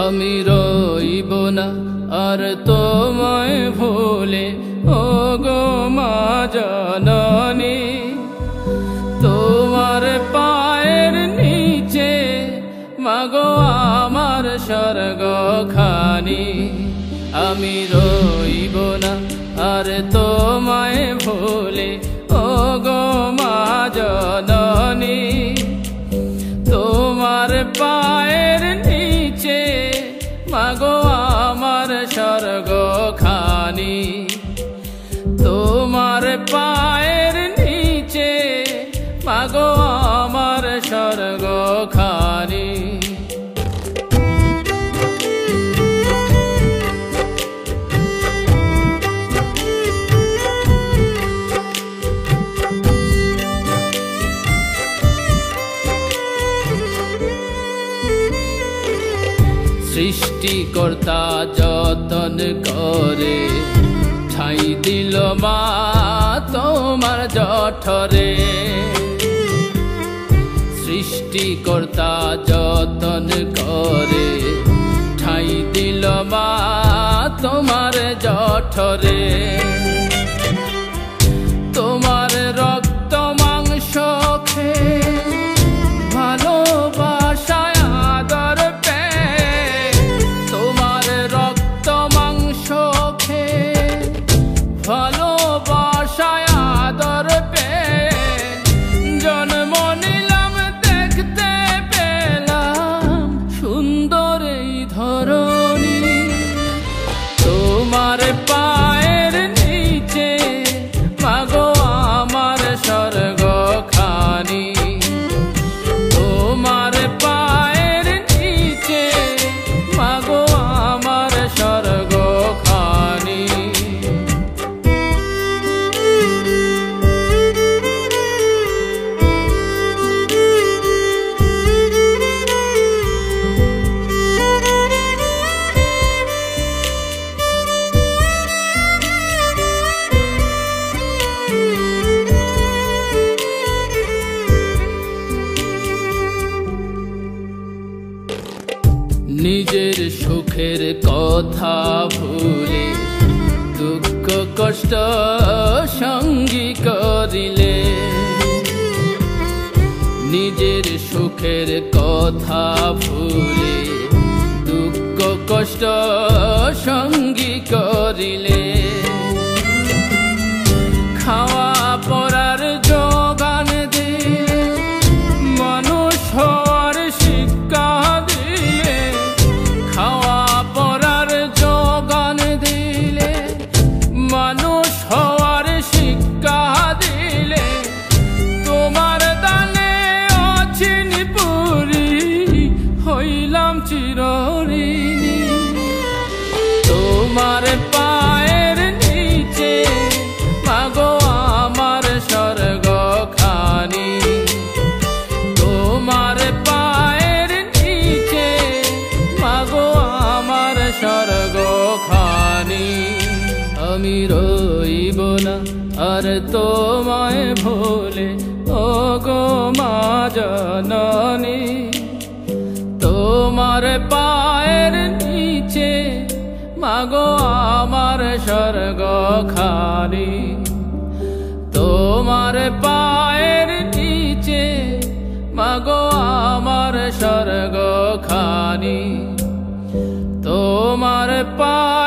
আমি রইব না আর তোমায় ভুলে, ও গো মা জননী। তোমার পায়ের নিচে মাগো আমার স্বর্গখানি। আমি রইব না আর তোমায় ভুলে, ও গো মা জননী। তোমার পায়ের নিচে মাগো আমার স্বর্গখানি। তোমার পায়ের নিচে মাগো আমার স্বর্গখানি। সৃষ্টিকর্তা যতন করে ঠাই দিল মা তোমার জঠরে। সৃষ্টিকর্তা যতন করে ঠাই দিল মা তোমার জঠরে। তোমার রক্ত মাংস খেয়ে ভালোবাসায় আদর পেয়ে, তোমার রক্ত মাংস খেয়ে ভালোবাসায় আদর পেয়ে জন্ম নিলাম, দেখতে পেলাম সুন্দর এই ধরনী। তোমার পায়ের নিচে মাগো আমার স্বর্গখানি। তোমার পায়ের নিচে মাগো আমার স্বর্গখানি। নিজের সুখের কথা ভুলে দুঃখ কষ্ট সঙ্গী করিলে। নিজের সুখের কথা ভুলে দুঃখ কষ্ট সঙ্গী করিলে। খাওয়া পরার যোগান দিয়ে মানুষ হওয়ার শিক্ষা দিলে। খাওয়া পরার যোগান দিলে মানুষ হওয়ার শিক্ষা দিলে। তোমার দানে অচিনি পুরি হইলাম চিরঋণী। তোমার পায়ের নিচে মাগো আমার স্বর্গখানি। তোমার পায়ের নিচে মাগো আমার স্বর্গখানি। আমি রইব না আর তোমায় ভুলে, ও গো মা জননী। তোমার পায়ের নিচে মাগো আমার স্বর্গখানি। তোমার পায়ের নিচে মাগো আমার স্বর্গখানি। তোমার পায়ের